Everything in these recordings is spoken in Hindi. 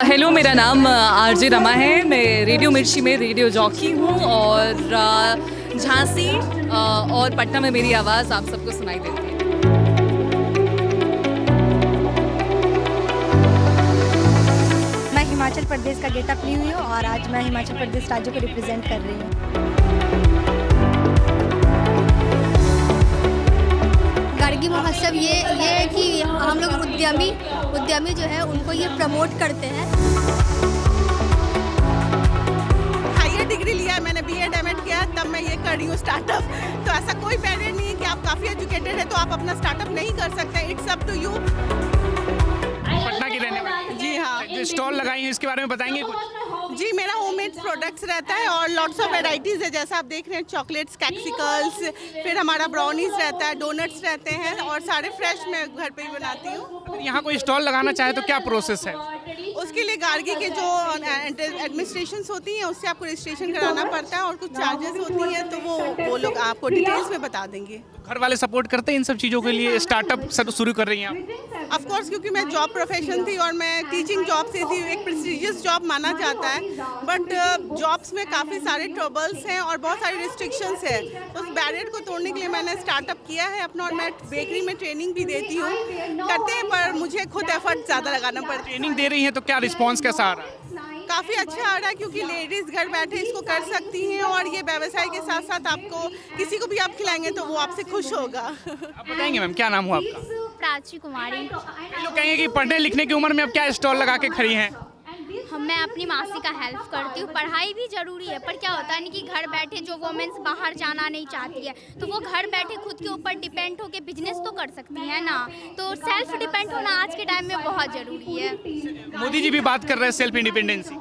हेलो, मेरा नाम आरजे रमा है। मैं रेडियो मिर्ची में रेडियो जॉकी हूँ और झांसी और पटना में मेरी आवाज़ आप सबको सुनाई देती है। मैं हिमाचल प्रदेश का गेटअप ली हुई हूँ और आज मैं हिमाचल प्रदेश राज्य को रिप्रेजेंट कर रही हूँ। गार्गी महोत्सव ये है कि हम लोग उद्यमी जो है उनको ये प्रमोट करते हैं। हायर डिग्री लिया है मैंने, बीएड एमएड किया है, तब मैं ये कर रही हूँ स्टार्टअप। तो ऐसा कोई बैरियर नहीं है कि आप काफ़ी एजुकेटेड है तो आप अपना स्टार्टअप नहीं कर सकते। It's up to you. Patna की रहने वाली। जी हाँ। जो स्टॉल लगाई है इसके बारे में बताएंगे कुछ? जी, मेरा होममेड प्रोडक्ट्स रहता है और लॉट्स ऑफ वेराइटीज़ है। जैसा आप देख रहे हैं, चॉकलेट्स, कैप्सिकल्स, फिर हमारा ब्राउनीज रहता है, डोनट्स रहते हैं और सारे फ्रेश मैं घर पे ही बनाती हूँ। अगर यहाँ कोई स्टॉल लगाना चाहे तो क्या प्रोसेस है? उसके लिए गार्गी के जो एडमिनिस्ट्रेशंस होती हैं उससे आपको रजिस्ट्रेशन कराना पड़ता है और कुछ चार्जेस होती हैं, तो वो लोग आपको डिटेल्स में बता देंगे। घर वाले सपोर्ट करते हैं इन सब चीज़ों के लिए? स्टार्टअप शुरू कर रही हैं आप? ऑफ कोर्स, क्योंकि मैं जॉब प्रोफेशन थी और मैं टीचिंग जॉब से थी। एक प्रेस्टिजियस जॉब माना जाता है, बट जॉब्स में काफ़ी सारे ट्रबल्स हैं और बहुत सारी रिस्ट्रिक्शंस है। तो उस बैरियर को तोड़ने के लिए मैंने स्टार्टअप किया है अपना और मैं बेकरी में ट्रेनिंग भी देती हूँ। करते हैं पर मुझे खुद एफर्ट ज़्यादा लगाना पड़ता है। ट्रेनिंग दे रही हैं तो क्या रिस्पॉन्स कैसा आ रहा है? काफ़ी अच्छा आ रहा है क्योंकि लेडीज़ घर बैठे इसको कर सकती हैं और ये व्यवसाय के साथ साथ आपको किसी को भी आप खिलाएंगे तो वो आपसे खुश होगा। आप बताएंगे मैम, क्या नाम हुआ आपका? प्राची कुमारी। लोग कहेंगे कि पढ़ने लिखने की उम्र में अब क्या स्टॉल लगा के खड़ी हैं? मैं अपनी मासी का हेल्प करती हूँ। पढ़ाई भी ज़रूरी है, पर क्या होता है ना कि घर बैठे जो वुमेन्स बाहर जाना नहीं चाहती है तो वो घर बैठे खुद के ऊपर डिपेंड होकर बिजनेस तो कर सकती है ना। तो सेल्फ डिपेंड होना आज के टाइम में बहुत ज़रूरी है। मोदी जी भी बात कर रहे हैं सेल्फ इंडिपेंडेंसी।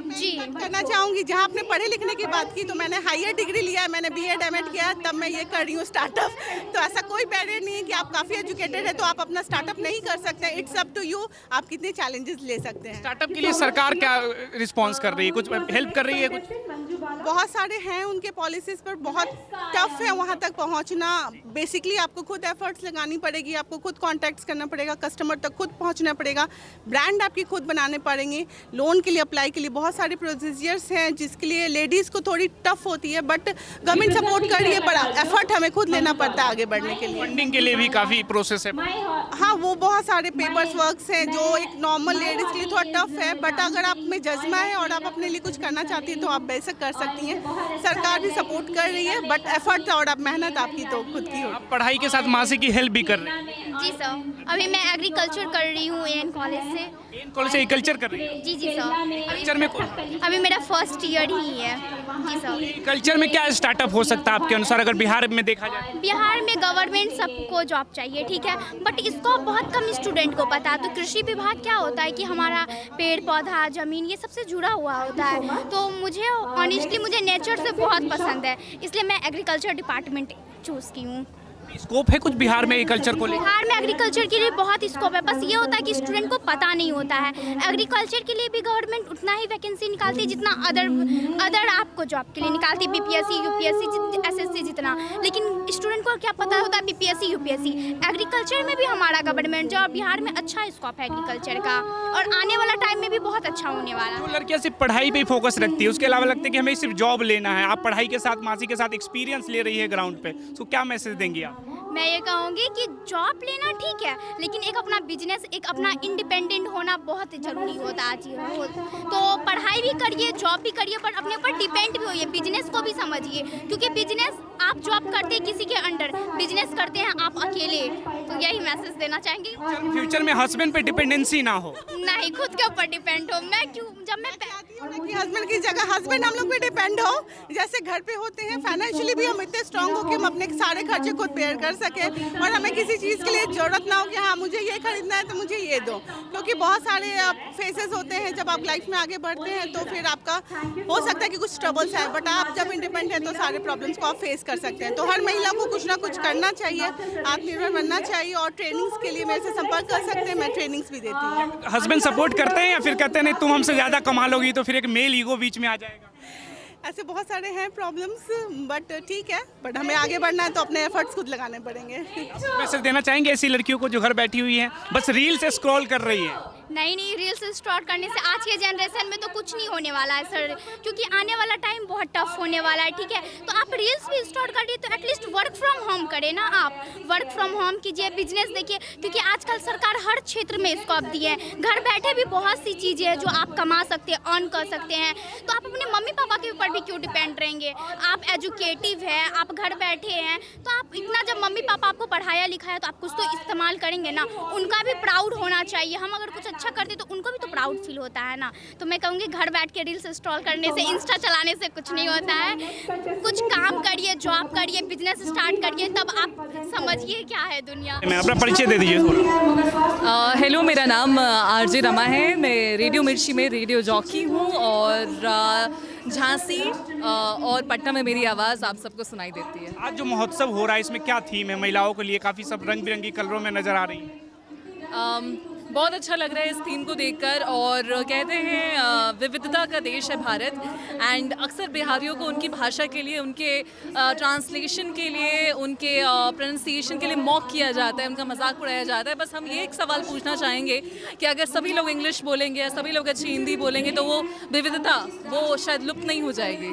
जी, करना चाहूँगी। जहाँ आपने पढ़े लिखने की बात की तो मैंने हायर डिग्री लिया है, मैंने बीएड एमएड किया है, तब मैं ये कर रही हूँ स्टार्टअप। तो ऐसा कोई बैरियर नहीं है कि आप काफ़ी एजुकेटेड है तो आप अपना स्टार्टअप नहीं कर सकते। इट्स अप टू यू, आप कितने चैलेंजेस ले सकते हैं। स्टार्टअप के लिए सरकार क्या रिस्पॉन्स कर रही है? कुछ हेल्प कर रही है? कुछ बहुत सारे हैं उनके पॉलिसीज़ पर, बहुत टफ है वहाँ तक पहुँचना। बेसिकली आपको खुद एफर्ट्स लगानी पड़ेगी, आपको खुद कॉन्टैक्ट्स करना पड़ेगा, कस्टमर तक खुद पहुँचना पड़ेगा, ब्रांड आपकी खुद बनाने पड़ेंगे। लोन के लिए अप्लाई के लिए बहुत सारे प्रोसीजर्स हैं जिसके लिए लेडीज़ को थोड़ी टफ होती है, बट गवर्नमेंट सपोर्ट कर रही है, पर एफर्ट हमें खुद लेना पड़ता है आगे बढ़ने के लिए। फंडिंग के लिए भी काफ़ी प्रोसेस है। हाँ, वो बहुत सारे पेपर्स वर्क्स हैं जो एक नॉर्मल लेडीज़ के लिए थोड़ा टफ है, बट अगर आप में जज्बा है और आप अपने लिए कुछ करना चाहती हैं तो आप बेशक कर सकती हैं। सरकार भी सपोर्ट कर रही है, बट एफर्ट और आप मेहनत आपकी तो खुद की हो। आप पढ़ाई के साथ मासी की हेल्प भी कर रहे हैं? जी सर, अभी मैं एग्रीकल्चर कर रही हूँ एन कॉलेज से। एन कॉलेज से एग्रीकल्चर कर रही हैं? जी सर। कल्चर में अभी मेरा फर्स्ट ईयर ही है। जी सर। कल्चर में क्या स्टार्टअप हो सकता है आपके अनुसार अगर बिहार में देखा जाए? बिहार में गवर्नमेंट सबको जॉब चाहिए, ठीक है, बट इसको बहुत कम स्टूडेंट को पता है। तो कृषि विभाग क्या होता है कि हमारा पेड़ पौधा जमीन ये सबसे जुड़ा हुआ होता है। तो मुझे ऑनेस्टली मुझे नेचर से बहुत पसंद है, इसलिए मैं एग्रीकल्चर डिपार्टमेंट चूज़ की हूँ। स्कोप है कुछ बिहार में एग्रीकल्चर को लेकर? बिहार में एग्रीकल्चर के लिए बहुत स्कोप है, बस ये होता है कि स्टूडेंट को पता नहीं होता है। एग्रीकल्चर के लिए भी गवर्नमेंट उतना ही वैकेंसी निकालती है जितना अदर आपको जॉब के लिए निकालती है, बीपीएससी यूपीएससी एसएससी जितना, लेकिन स्टूडेंट को क्या पता होता है बीपीएससी यूपीएससी। एग्रीकल्चर में भी हमारा गवर्नमेंट जॉब बिहार में अच्छा स्कोप है एग्रीकल्चर का और आने वाला टाइम में भी बहुत अच्छा होने वाला है। जो लड़कियां सिर्फ पढ़ाई पे ही फोकस रखती है, उसके अलावा लगता है कि हमें सिर्फ जॉब लेना है, आप पढ़ाई के साथ मासी के साथ एक्सपीरियंस ले रही है ग्राउंड पे, तो क्या मैसेज देंगी आप? मैं ये कहूँगी कि जॉब लेना ठीक है, लेकिन एक अपना बिजनेस, एक अपना इंडिपेंडेंट होना बहुत ज़रूरी होता है आज। तो पढ़ाई भी करिए, जॉब भी करिए, पर अपने ऊपर डिपेंड भी होइए, बिजनेस को भी समझिए, क्योंकि बिजनेस आप जॉब करते हैं किसी के अंडर, बिजनेस करते हैं आप अकेले। तो यही मैसेज देना चाहेंगे। फ्यूचर में हस्बैंड पे डिपेंडेंसी ना हो। नहीं, खुद के ऊपर डिपेंड हो। मैं क्यों, जब मैं कि हस्बैंड की जगह हस्बैंड हम लोग पे डिपेंड हो, जैसे घर पे होते हैं, फाइनेंशियली भी हम इतने स्ट्रांग हो कि हम अपने सारे खर्चे खुद बेयर कर सके और हमें किसी चीज़ के लिए ज़रूरत ना हो कि हाँ मुझे ये खरीदना है तो मुझे ये दो। क्योंकि बहुत सारे फेसेस होते हैं जब आप लाइफ में आगे बढ़ते हैं तो फिर आपका हो सकता है कि कुछ ट्रबल्स आए, बट आप जब इंडिपेंडेंट हैं तो सारे प्रॉब्लम्स को आप फेस कर सकते हैं। तो हर महिला को कुछ ना कुछ करना चाहिए, आत्मनिर्भर बनना चाहिए और ट्रेनिंग्स के लिए मेरे से संपर्क कर सकते हैं, मैं ट्रेनिंग्स भी देती हूँ। हस्बैंड सपोर्ट करते हैं या फिर कहते हैं नहीं तुम हमसे ज़्यादा कमा लोगी तो फिर एक मेल ईगो बीच में आ जाएगा? ऐसे बहुत सारे हैं प्रॉब्लम्स, बट ठीक है, बट हमें आगे बढ़ना है तो अपने एफर्ट्स खुद लगाने पड़ेंगे। मैसेज देना चाहेंगे ऐसी लड़कियों को जो घर बैठी हुई हैं, बस रील से स्क्रॉल कर रही हैं? नहीं, रील्स स्टार्ट करने से आज के जनरेशन में तो कुछ नहीं होने वाला है सर, क्योंकि आने वाला टाइम बहुत टफ होने वाला है, ठीक है। तो आप रील्स भी स्टार्ट करिए तो एटलीस्ट वर्क फ्रॉम होम करें ना, आप वर्क फ्रॉम होम कीजिए, बिजनेस देखिए, क्योंकि आजकल सरकार हर क्षेत्र में स्कोप दी है। घर बैठे भी बहुत सी चीज़ें हैं जो आप कमा सकते हैं, अर्न कर सकते हैं। तो आप अपने मम्मी पापा के ऊपर भी क्यों डिपेंड रहेंगे? आप एजुकेटिव हैं, आप घर बैठे हैं, तो आप इतना जब मम्मी पापा आपको पढ़ाया लिखाया तो आप कुछ तो इस्तेमाल करेंगे ना, उनका भी प्राउड होना चाहिए। हम अगर कुछ अच्छा करते तो उनको भी तो प्राउड फील होता है ना। तो मैं कहूँगी घर बैठ के रील्स स्क्रॉल करने से, इंस्टा चलाने से कुछ नहीं होता है। कुछ काम करिए, जॉब करिए, बिजनेस स्टार्ट करिए, तब आप समझिए क्या है दुनिया। मैं अपना परिचय दे दीजिए थोड़ा। हेलो, मेरा नाम आरजे रमा है। मैं रेडियो मिर्ची में रेडियो जॉकी हूँ और झांसी और पटना में मेरी आवाज़ आप सबको सुनाई देती है। आज जो महोत्सव हो रहा है इसमें क्या थीम है? महिलाओं के लिए काफ़ी सब रंग बिरंगी कलरों में नजर आ रही है। बहुत अच्छा लग रहा है इस थीम को देखकर, और कहते हैं विविधता का देश है भारत, एंड अक्सर बिहारियों को उनकी भाषा के लिए, उनके ट्रांसलेशन के लिए, उनके प्रोनाउंसिएशन के लिए मॉक किया जाता है, उनका मजाक उड़ाया जाता है। बस हम ये एक सवाल पूछना चाहेंगे कि अगर सभी लोग इंग्लिश बोलेंगे या सभी लोग अच्छी हिंदी बोलेंगे तो वो विविधता वो शायद लुप्त नहीं हो जाएगी।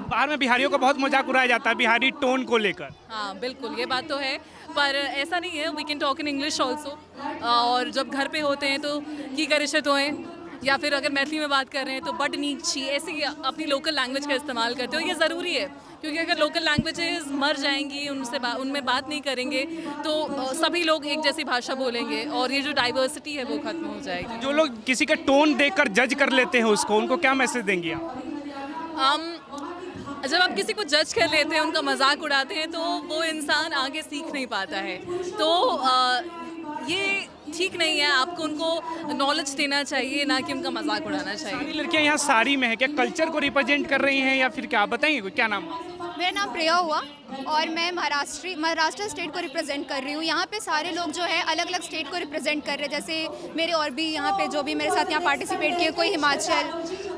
बाहर में बिहारियों का बहुत मजाक उड़ाया जाता है बिहारी टोन को लेकर। हाँ बिल्कुल, ये बात तो है, पर ऐसा नहीं है। We can talk in English also, और जब घर पे होते हैं तो की करिशत होएं, या फिर अगर मैथिली में बात कर रहे हैं तो बट नीची, ऐसी अपनी लोकल लैंग्वेज का इस्तेमाल करते हो। ये ज़रूरी है, क्योंकि अगर लोकल लैंग्वेजेस मर जाएंगी, उनमें बात नहीं करेंगे तो सभी लोग एक जैसी भाषा बोलेंगे और ये जो डाइवर्सिटी है वो खत्म हो जाएगी। जो लोग किसी का टोन देखकर जज कर लेते हैं उसको, उनको क्या मैसेज देंगे आप? जब आप किसी को जज कर लेते हैं, उनका मजाक उड़ाते हैं, तो वो इंसान आगे सीख नहीं पाता है। तो ये ठीक नहीं है। आपको उनको नॉलेज देना चाहिए, ना कि उनका मजाक उड़ाना चाहिए। सारी लड़कियां यहाँ साड़ी में है, क्या कल्चर को रिप्रेजेंट कर रही हैं या फिर क्या? बताइए क्या नाम? मेरा नाम प्रिया हुआ और मैं महाराष्ट्र स्टेट को रिप्रेजेंट कर रही हूँ। यहाँ पे सारे लोग जो है अलग अलग स्टेट को रिप्रेजेंट कर रहे हैं। जैसे मेरे और भी यहाँ पे जो भी मेरे साथ यहाँ पार्टिसिपेट किए, कोई हिमाचल,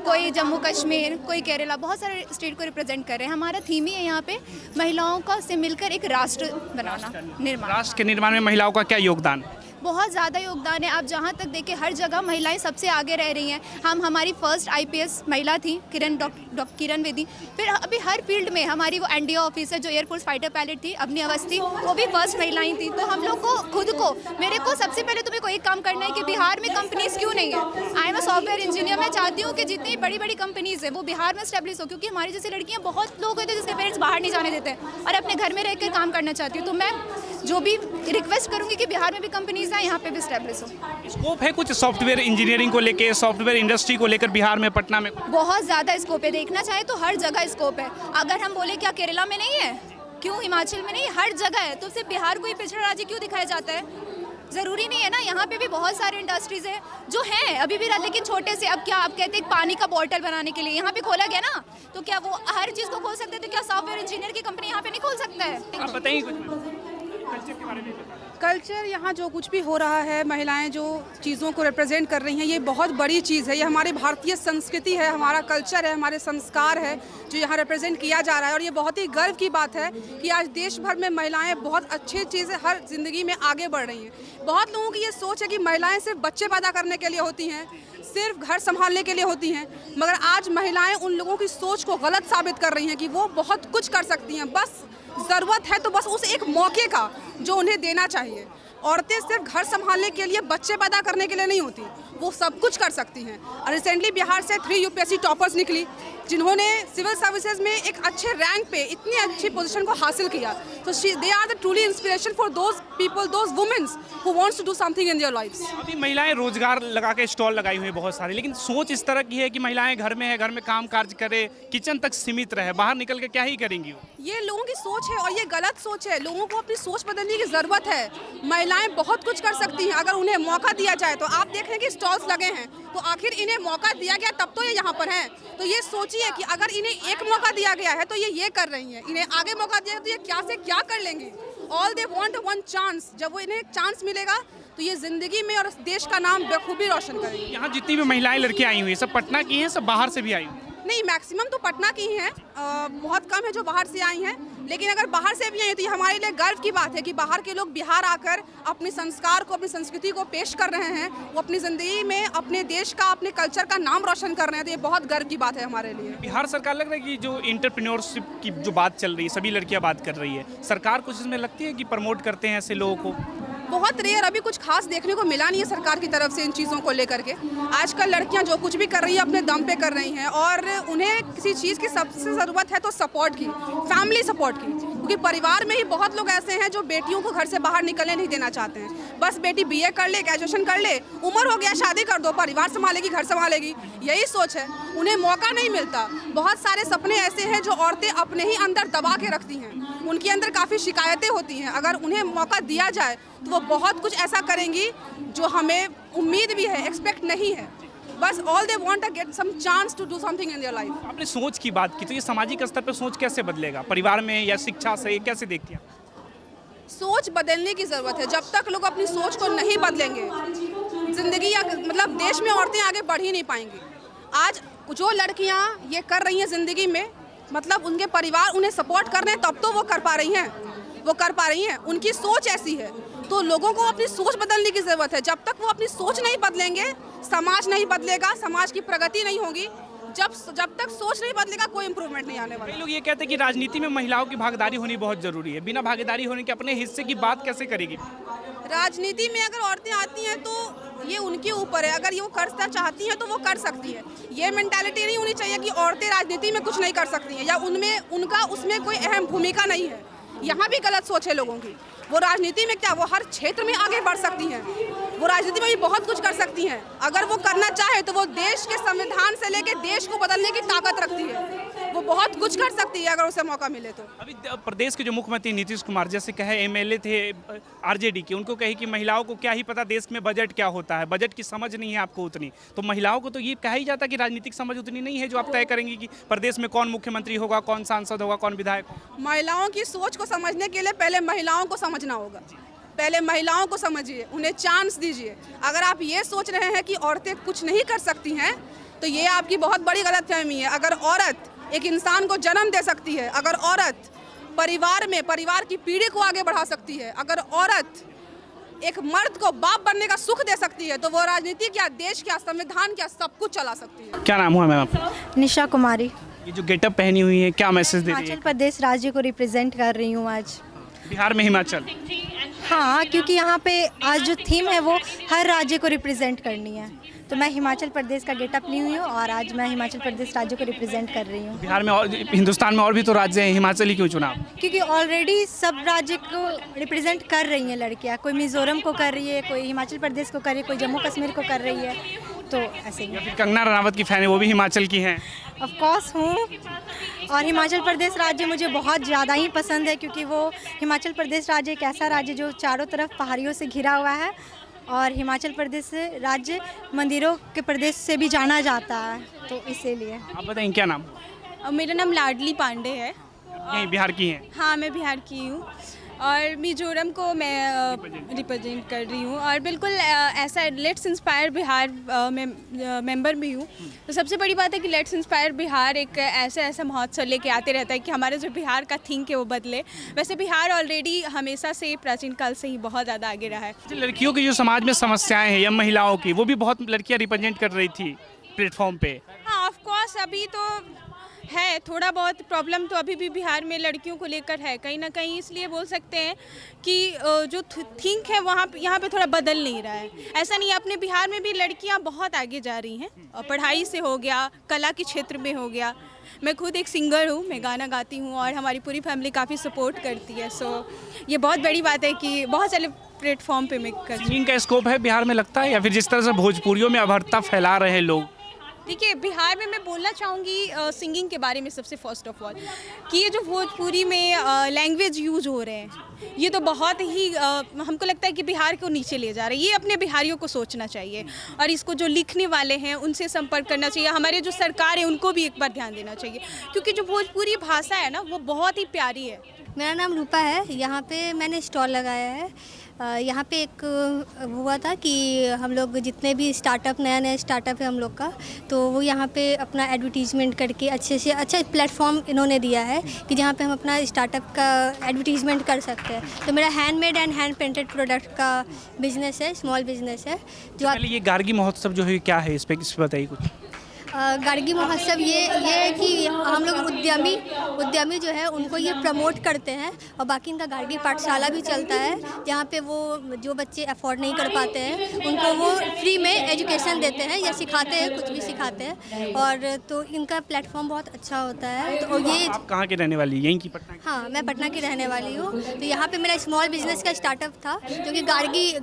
कोई जम्मू कश्मीर, कोई केरला, बहुत सारे स्टेट को रिप्रेजेंट कर रहे हैं। हमारा थीम ही है यहाँ पे महिलाओं का से मिलकर एक राष्ट्र बनाना, निर्माण। राष्ट्र के निर्माण में महिलाओं का क्या योगदान? बहुत ज़्यादा योगदान है। आप जहाँ तक देखें हर जगह महिलाएं सबसे आगे रह रही हैं। हमारी फर्स्ट IPS महिला थी किरण बेदी। फिर अभी हर फील्ड में हमारी वो NDA ऑफिसर जो एयरफोर्स फाइटर पायलट थी अवनी अवस्थी, वो भी फर्स्ट महिलाएं थी। तो हम लोग को खुद को, मेरे को सबसे पहले तुम्हें को एक काम करना है कि बिहार में कंपनीज क्यों नहीं है। I am a software engineer. मैं चाहती हूँ कि जितनी बड़ी बड़ी कंपनीज हैं वो बिहार में स्टेब्लिश हो, क्योंकि हमारी जैसी लड़कियाँ बहुत लोग होते हैं जिसके पेरेंट्स बाहर नहीं जाने देते हैं और अपने घर में रहकर काम करना चाहती हूँ। तो मैं जो भी रिक्वेस्ट करूँगी कि बिहार में भी कंपनीज आए, यहाँ पे भी स्टेब्लिश हो। स्कोप है कुछ सॉफ्टवेयर इंजीनियरिंग को लेकर, सॉफ्टवेयर इंडस्ट्री को लेकर बिहार में, पटना में? बहुत ज़्यादा स्कोप है। देखना चाहे तो हर जगह स्कोप है। अगर हम बोले क्या केरला में नहीं है, क्यों हिमाचल में नहीं, हर जगह है। तो सिर्फ बिहार को ही पिछड़ा राज्य क्यों दिखाया जाता है? ज़रूरी नहीं है ना। यहाँ पे भी बहुत सारे इंडस्ट्रीज़ हैं जो हैं अभी भी, लेकिन छोटे से। अब क्या आप कहते हैं पानी का बॉटल बनाने के लिए यहाँ पे खोला गया ना, तो क्या वो हर चीज़ को खोल सकते हैं? तो क्या सॉफ्टवेयर इंजीनियर की कंपनी यहाँ पे नहीं खोल सकता है? आप बताइए कुछ कल्चर के बारे में। कल्चर, यहाँ जो कुछ भी हो रहा है, महिलाएं जो चीज़ों को रिप्रेजेंट कर रही हैं, ये बहुत बड़ी चीज़ है। ये हमारी भारतीय संस्कृति है, हमारा कल्चर है, हमारे संस्कार है जो यहाँ रिप्रेजेंट किया जा रहा है। और ये बहुत ही गर्व की बात है कि आज देश भर में महिलाएं बहुत अच्छी चीज़ें हर ज़िंदगी में आगे बढ़ रही हैं। बहुत लोगों की ये सोच है कि महिलाएं सिर्फ बच्चे पैदा करने के लिए होती हैं, सिर्फ घर संभालने के लिए होती हैं, मगर आज महिलाएं उन लोगों की सोच को गलत साबित कर रही हैं कि वो बहुत कुछ कर सकती हैं। बस ज़रूरत है तो बस उस एक मौके का जो उन्हें देना चाहिए। औरतें सिर्फ घर संभालने के लिए, बच्चे पैदा करने के लिए नहीं होती, वो सब कुछ कर सकती हैं। और रिसेंटली बिहार से 3 UPSC टॉपर्स निकली जिन्होंने सिविल सर्विसेज में एक अच्छे रैंक पे इतनी अच्छी पोजीशन को हासिल किया। तो they are the truly inspiration for those people, those womens who wants to do something in their lives. अभी महिलाएं रोजगार लगा के स्टॉल लगाई हुई है बहुत सारी, लेकिन सोच इस तरह की है कि महिलाएं घर में है, घर में काम काज करे, किचन तक सीमित रहे, बाहर निकल के क्या ही करेंगी। ये लोगों की सोच है और ये गलत सोच है। लोगों को अपनी सोच बदलने की ज़रूरत है। महिलाएं बहुत कुछ कर सकती हैं अगर उन्हें मौका दिया जाए। तो आप देख रहे हैं कि स्टॉल्स लगे हैं, तो आखिर इन्हें मौका दिया गया तब तो ये यहाँ पर हैं। तो ये सोचिए कि अगर इन्हें एक मौका दिया गया है तो ये कर रही हैं, इन्हें आगे मौका दिया तो ये क्या से क्या कर लेंगी। All they want one chance. जब वो इन्हें चांस मिलेगा तो ये ज़िंदगी में और देश का नाम बखूबी रोशन करेंगी। यहाँ जितनी भी महिलाएं लड़कियां आई हुई हैं सब पटना की हैं, सब बाहर से भी आई हुई? नहीं, मैक्सिमम तो पटना की ही हैं, बहुत कम है जो बाहर से आई हैं। लेकिन अगर बाहर से भी आई हैं तो ये हमारे लिए गर्व की बात है कि बाहर के लोग बिहार आकर अपने संस्कार को, अपनी संस्कृति को पेश कर रहे हैं। वो अपनी ज़िंदगी में अपने देश का, अपने कल्चर का नाम रोशन कर रहे हैं, तो ये बहुत गर्व की बात है हमारे लिए। बिहार सरकार लग रहा है कि जो एंटरप्रेन्योरशिप की जो बात चल रही है, सभी लड़कियां बात कर रही है, सरकार कुछ इसमें लगती है कि प्रमोट करते हैं ऐसे लोगों को? बहुत रेयर, अभी कुछ खास देखने को मिला नहीं है सरकार की तरफ से इन चीज़ों को लेकर के। आजकल लड़कियां जो कुछ भी कर रही है अपने दम पे कर रही हैं, और उन्हें किसी चीज़ की सबसे ज़रूरत है तो सपोर्ट की, फैमिली सपोर्ट की। क्योंकि परिवार में ही बहुत लोग ऐसे हैं जो बेटियों को घर से बाहर निकलने नहीं देना चाहते हैं। बस बेटी BA कर ले, ग्रेजुएशन कर ले, उम्र हो गया शादी कर दो, परिवार संभालेगी, घर संभालेगी, यही सोच है। उन्हें मौका नहीं मिलता। बहुत सारे सपने ऐसे हैं जो औरतें अपने ही अंदर दबा के रखती हैं, उनके अंदर काफ़ी शिकायतें होती हैं। अगर उन्हें मौका दिया जाए तो वो बहुत कुछ ऐसा करेंगी जो हमें उम्मीद भी है, एक्सपेक्ट नहीं है। बस all they want to get some chance to do something in their life. आपने सोच की बात की, तो ये सामाजिक स्तर पर सोच कैसे बदलेगा? परिवार में या शिक्षा से, कैसे देखती हैं? सोच बदलने की ज़रूरत है। जब तक लोग अपनी सोच को नहीं बदलेंगे, ज़िंदगी या मतलब देश में औरतें आगे बढ़ ही नहीं पाएंगी। आज जो लड़कियां ये कर रही हैं ज़िंदगी में, मतलब उनके परिवार उन्हें सपोर्ट कर रहे हैं, तब तो वो कर पा रही हैं, वो कर पा रही हैं। उनकी सोच ऐसी है, तो लोगों को अपनी सोच बदलने की ज़रूरत है। जब तक वो अपनी सोच नहीं बदलेंगे, समाज नहीं बदलेगा, समाज की प्रगति नहीं होगी। जब तक सोच नहीं बदलेगा, कोई इंप्रूवमेंट नहीं आने वाला। कई लोग ये कहते हैं कि राजनीति में महिलाओं की भागीदारी होनी बहुत जरूरी है। बिना भागीदारी होने के अपने हिस्से की बात कैसे करेगी? राजनीति में अगर औरतें आती हैं तो ये उनके ऊपर है। अगर ये वो करना चाहती हैं तो वो कर सकती है। ये मेंटालिटी नहीं होनी चाहिए कि औरतें राजनीति में कुछ नहीं कर सकती हैं या उनका उसमें कोई अहम भूमिका नहीं है। यहाँ भी गलत सोच है लोगों की। वो राजनीति में क्या, वो हर क्षेत्र में आगे बढ़ सकती हैं। वो राजनीति में भी बहुत कुछ कर सकती हैं। अगर वो करना चाहे तो वो देश के संविधान से लेकर देश को बदलने की ताकत रखती है। वो बहुत कुछ कर सकती है अगर उसे मौका मिले तो। अभी प्रदेश के जो मुख्यमंत्री नीतीश कुमार जैसे कहे MLA थे RJD के, उनको कहे कि महिलाओं को क्या ही पता देश में बजट क्या होता है, बजट की समझ नहीं है आपको उतनी। तो महिलाओं को तो ये कहा ही जाता कि राजनीतिक समझ उतनी नहीं है जो आप तय करेंगी कि प्रदेश में कौन मुख्यमंत्री होगा, कौन सांसद होगा, कौन विधायक होगा। महिलाओं की सोच को समझने के लिए पहले महिलाओं को समझना होगा। पहले महिलाओं को समझिए, उन्हें चांस दीजिए। अगर आप ये सोच रहे हैं कि औरतें कुछ नहीं कर सकती हैं तो ये आपकी बहुत बड़ी गलतफहमी है। अगर औरत एक इंसान को जन्म दे सकती है, अगर औरत परिवार की पीढ़ी को आगे बढ़ा सकती है, अगर औरत एक मर्द को बाप बनने का सुख दे सकती है, तो वो राजनीति क्या, देश क्या, संविधान क्या, सब कुछ चला सकती है। क्या नाम हुआ मैम आपका? निशा कुमारी। ये जो गेटअप पहनी हुई है, क्या मैसेज दे रही है? हिमाचल प्रदेश राज्य को रिप्रेजेंट कर रही हूँ आज। बिहार में हिमाचल? हाँ, क्योंकि यहाँ पे आज जो थीम है वो हर राज्य को रिप्रेजेंट करनी है, तो मैं हिमाचल प्रदेश का गेटअप ली हुई हूँ और आज मैं हिमाचल प्रदेश राज्य को रिप्रेजेंट कर रही हूँ। बिहार में और हिंदुस्तान में और भी तो राज्य हैं, हिमाचल ही क्यों चुना? क्योंकि ऑलरेडी सब राज्य को रिप्रेजेंट कर रही हैं लड़कियाँ। कोई मिज़ोरम को कर रही है, कोई हिमाचल प्रदेश को कर रही है, कोई जम्मू कश्मीर को कर रही है, तो ऐसे ही। फिर कंगना रनावत की फैन है, वो भी हिमाचल की हैं? ऑफ कोर्स हूँ। और हिमाचल प्रदेश राज्य मुझे बहुत ज़्यादा ही पसंद है क्योंकि वो हिमाचल प्रदेश राज्य एक ऐसा राज्य जो चारों तरफ पहाड़ियों से घिरा हुआ है, और हिमाचल प्रदेश राज्य मंदिरों के प्रदेश से भी जाना जाता है, तो इसीलिए। आप बताएं क्या नाम? मेरा नाम लाडली पांडे है। यहीं बिहार की हैं? हाँ, मैं बिहार की हूँ और मिजोरम को मैं रिप्रेजेंट कर रही हूँ। और बिल्कुल ऐसा लेट्स इंस्पायर बिहार में मेंबर भी हूँ। तो सबसे बड़ी बात है कि लेट्स इंस्पायर बिहार एक ऐसा महोत्सव लेके आते रहता है कि हमारा जो बिहार का थिंक है वो बदले। वैसे बिहार ऑलरेडी हमेशा से प्राचीन काल से ही बहुत ज़्यादा आगे रहा है। लड़कियों की जो समाज में समस्याएं हैं या महिलाओं की, वो भी बहुत लड़कियां रिप्रेजेंट कर रही थी प्लेटफॉर्म पे। हाँ, ऑफ कोर्स अभी तो है थोड़ा बहुत प्रॉब्लम तो अभी भी बिहार में लड़कियों को लेकर है कहीं ना कहीं। इसलिए बोल सकते हैं कि जो थिंक है यहाँ पे थोड़ा बदल नहीं रहा है। ऐसा नहीं है, अपने बिहार में भी लड़कियाँ बहुत आगे जा रही हैं, पढ़ाई से हो गया, कला के क्षेत्र में हो गया। मैं खुद एक सिंगर हूँ, मैं गाना गाती हूँ और हमारी पूरी फैमिली काफ़ी सपोर्ट करती है। सो ये बहुत बड़ी बात है कि बहुत सारे प्लेटफॉर्म पे मैं कर। सिंगिंग का स्कोप है बिहार में लगता है, या फिर जिस तरह से भोजपुरियों में अभद्रता फैला रहे हैं लोग? देखिए, बिहार में मैं बोलना चाहूँगी सिंगिंग के बारे में सबसे फर्स्ट ऑफ ऑल कि ये जो भोजपुरी में लैंग्वेज यूज हो रहे हैं, ये तो बहुत ही हमको लगता है कि बिहार को नीचे ले जा रहे हैं। ये अपने बिहारियों को सोचना चाहिए और इसको जो लिखने वाले हैं उनसे संपर्क करना चाहिए। हमारे जो सरकार है उनको भी एक बार ध्यान देना चाहिए, क्योंकि जो भोजपुरी भाषा है ना वो बहुत ही प्यारी है। मेरा नाम रूपा है। यहाँ पे मैंने स्टॉल लगाया है यहाँ पे एक हुआ था कि हम लोग जितने भी स्टार्टअप नया स्टार्टअप है हम लोग का, तो वो यहाँ पे अपना एडवर्टीज़मेंट करके अच्छे से अच्छा प्लेटफॉर्म इन्होंने दिया है कि जहाँ पे हम अपना स्टार्टअप का एडवर्टीज़मेंट कर सकते हैं। तो मेरा handmade and hand painted product का बिज़नेस है, स्मॉल बिज़नेस है जो पहले ये गार्गी महोत्सव जो है क्या है, इस पर बताइए कुछ। गार्गी महोत्सव ये है कि हम लोग उद्यमी जो है उनको ये प्रमोट करते हैं, और बाकी इनका गार्गी पाठशाला भी चलता है जहाँ पे वो जो बच्चे अफोर्ड नहीं कर पाते हैं उनको वो फ्री में एजुकेशन देते हैं या सिखाते हैं, कुछ भी सिखाते हैं। और तो इनका प्लेटफॉर्म बहुत अच्छा होता है। तो ये आप कहाँ के रहने वाली, यहीं की पटना की? हाँ, मैं पटना की रहने वाली हूँ। तो यहाँ पे मेरा स्मॉल बिजनेस का स्टार्टअप था जो कि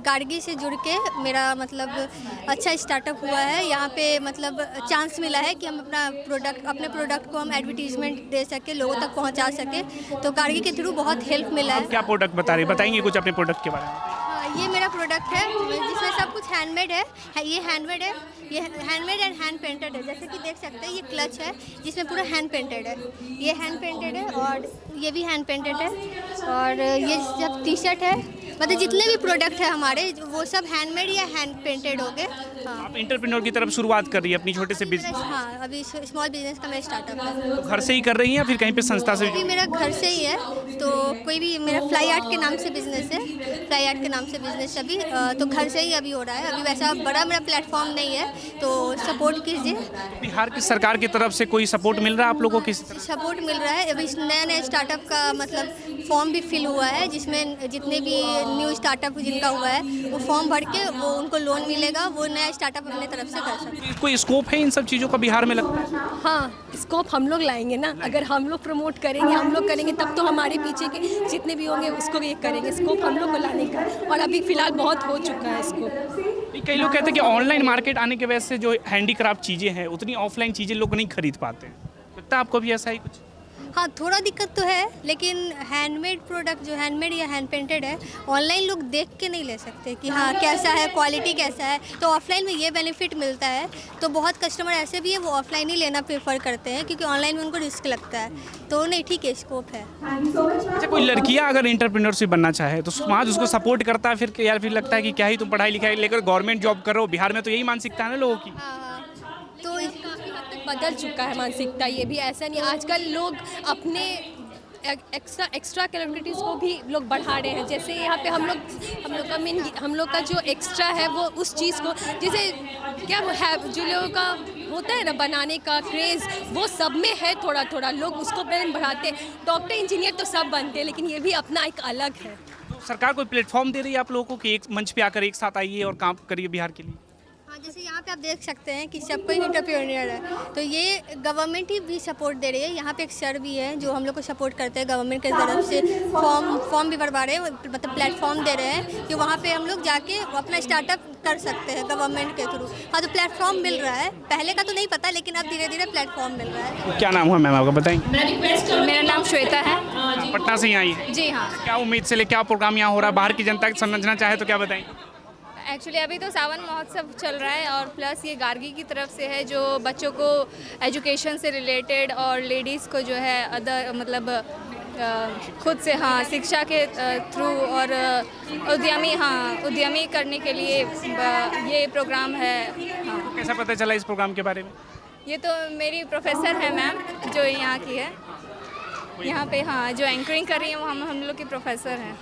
गार्गी से जुड़ के मेरा मतलब अच्छा स्टार्टअप हुआ है। यहाँ पे मतलब चांस मिला है कि हम अपने प्रोडक्ट को हम एडवर्टीजमेंट दे सके, लोगों तक पहुंचा सके, तो गार्गी के थ्रू बहुत हेल्प मिला है। क्या प्रोडक्ट बता रहे, बताएंगे कुछ अपने प्रोडक्ट के बारे में? हाँ, ये मेरा प्रोडक्ट है जिसमें सब कुछ हैंडमेड है। ये हैंडमेड है, ये हैंडमेड एंड हैंड पेंटेड है। जैसे कि देख सकते हैं ये क्लच है जिसमें पूरा हैंड पेंटेड है, ये हैंड पेंटेड है, और ये भी हैंड पेंटेड है, और ये सब टी शर्ट है। मतलब जितने भी प्रोडक्ट है हमारे वो सब हैंडमेड या हैंड पेंटेड हो गए। हाँ, आप एंटरप्रेन्योर की तरफ शुरुआत कर रही है अपनी छोटे से बिजनेस? हाँ, अभी स्मॉल बिजनेस का मेरा स्टार्टअप है। तो घर से ही कर रही हैं या फिर कहीं पे संस्था से? अभी मेरा घर से ही है, तो कोई भी मेरा फ्लाई आर्ट के नाम से बिजनेस है, फ्लाई आर्ट के नाम से बिजनेस अभी तो घर से ही अभी हो रहा है। अभी वैसा बड़ा मेरा प्लेटफॉर्म नहीं है, तो सपोर्ट कीजिए। बिहार की सरकार की तरफ से कोई सपोर्ट मिल रहा है आप लोगों को? किसी तरह सपोर्ट मिल रहा है। अभी नया स्टार्टअप का मतलब फॉर्म भी फिल हुआ है जिसमें जितने भी न्यू स्टार्टअप जिनका हुआ है वो फॉर्म भर के वो उनको लोन मिलेगा, वो नया स्टार्टअप अपने तरफ से कर सकते हैं। कोई स्कोप है इन सब चीज़ों का बिहार में लगता है? हाँ, स्कोप हम लोग लाएंगे ना। अगर हम लोग प्रमोट करेंगे, हम लोग करेंगे, तब तो हमारे पीछे के जितने भी होंगे उसको ये करेंगे। स्कोप हम लोग को लाने का, और अभी फ़िलहाल बहुत हो चुका है स्कोप। कई लोग कहते हैं कि ऑनलाइन मार्केट आने की वजह से जो हैंडीक्राफ्ट चीज़ें हैं उतनी ऑफलाइन चीज़ें लोग नहीं खरीद पाते हैं। लगता है आपको भी ऐसा ही कुछ? हाँ, थोड़ा दिक्कत तो है, लेकिन हैंडमेड प्रोडक्ट जो हैंडमेड या हैंड पेंटेड है ऑनलाइन लोग देख के नहीं ले सकते कि हाँ कैसा है, क्वालिटी कैसा है। तो ऑफलाइन में ये बेनिफिट मिलता है। तो बहुत कस्टमर ऐसे भी है वो ऑफलाइन ही लेना प्रेफर करते हैं क्योंकि ऑनलाइन में उनको रिस्क लगता है। तो नहीं, ठीक है, स्कोप है। अच्छा, कोई लड़कियां अगर एंटरप्रेन्योरशिप बनना चाहे तो समाज उसको सपोर्ट करता है फिर यार फिर लगता है कि क्या ही तुम पढ़ाई लिखाई लेकर गवर्नमेंट जॉब करो? बिहार में तो यही मानसिकता है ना लोगों की। हाँ, तो काफ़ी हद तक बदल चुका है मानसिकता। ये भी ऐसा नहीं, आजकल लोग अपने एक्स्ट्रा कैपेबिलिटीज़ को भी लोग बढ़ा रहे हैं। जैसे यहाँ पे हम लोग का जो एक्स्ट्रा है वो उस चीज़ को, जैसे क्या है जो लोगों का होता है ना बनाने का क्रेज़, वो सब में है। थोड़ा थोड़ा लोग उसको बढ़ाते हैं। डॉक्टर इंजीनियर तो सब बनते हैं, लेकिन ये भी अपना एक अलग है। तो सरकार कोई प्लेटफॉर्म दे रही है आप लोगों को कि एक मंच पे आकर एक साथ आइए और काम करिए बिहार के लिए? हाँ, जैसे यहाँ पे आप देख सकते हैं कि सब कोई एंटरप्रेन्योर है, तो ये गवर्नमेंट ही भी सपोर्ट दे रही है। यहाँ पे एक सर भी है जो हम लोग को सपोर्ट करते हैं गवर्नमेंट की तरफ से। फॉर्म भी भरवा रहे हैं, मतलब प्लेटफॉर्म दे रहे हैं कि वहाँ पे हम लोग जाके अपना स्टार्टअप कर सकते हैं गवर्नमेंट के थ्रू। हाँ, तो प्लेटफॉर्म मिल रहा है। पहले का तो नहीं पता, लेकिन अब धीरे धीरे प्लेटफॉर्म मिल रहा है। क्या नाम हुआ मैम आपका, बताएंगे? मेरा नाम श्वेता है। पटना से ही आई है? जी हाँ। क्या उम्मीद से ले, क्या प्रोग्राम यहाँ हो रहा है? बाहर की जनता समझना चाहे तो क्या बताएंगे? एक्चुअली अभी तो सावन महोत्सव चल रहा है, और प्लस ये गार्गी की तरफ से है जो बच्चों को एजुकेशन से रिलेटेड और लेडीज़ को जो है अदर मतलब खुद से हाँ शिक्षा के थ्रू और उद्यमी करने के लिए ये प्रोग्राम है। हाँ, कैसा पता चला इस प्रोग्राम के बारे में? ये तो मेरी प्रोफेसर है मैम जो यहाँ की है, यहाँ पे हाँ जो एंकरिंग कर रही हैं वो हम लोग की प्रोफेसर हैं।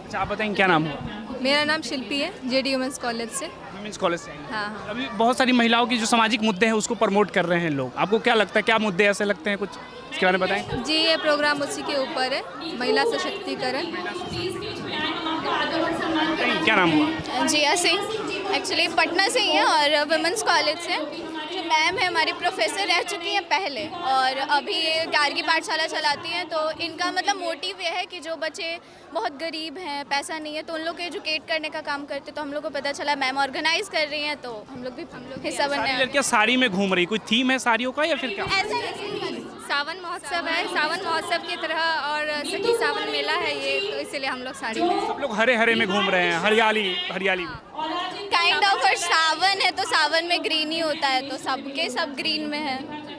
अच्छा, आप बताएंगे क्या नाम हुआ? मेरा नाम शिल्पी है, जेडी वुमेंस कॉलेज से। वुमेन्स कॉलेज से? हाँ हाँ। अभी बहुत सारी महिलाओं की जो सामाजिक मुद्दे हैं उसको प्रमोट कर रहे हैं लोग। आपको क्या लगता है, क्या मुद्दे ऐसे लगते हैं, कुछ इसके बारे में बताएं? जी, ये प्रोग्राम उसी के ऊपर है, महिला सशक्तिकरण। क्या नाम हुआ? जिया सिंह, एक्चुअली पटना से ही है और वुमेन्स कॉलेज से। जो मैम है हमारी प्रोफेसर रह चुकी हैं पहले, और अभी ये गार्गी पाठशाला चलाती हैं। तो इनका मतलब मोटिव ये है कि जो बच्चे बहुत गरीब हैं, पैसा नहीं है, तो उन लोग को एजुकेट करने का काम करते। तो हम लोग को पता चला मैम ऑर्गेनाइज कर रही हैं, तो हम लोग हिस्सा बनने सारी लड़कियां साड़ी में घूम रही, कोई थीम है साड़ियों का या फिर क्या? ऐसा सावन महोत्सव है, सावन महोत्सव की तरह, और सखी सावन मेला है ये, तो इसीलिए हम लोग साड़ी में। सब लोग हरे हरे में घूम रहे हैं, हरियाली हरियाली में। काइंड ऑफ सावन है तो सावन में ग्रीन ही होता है, तो सबके सब ग्रीन में है।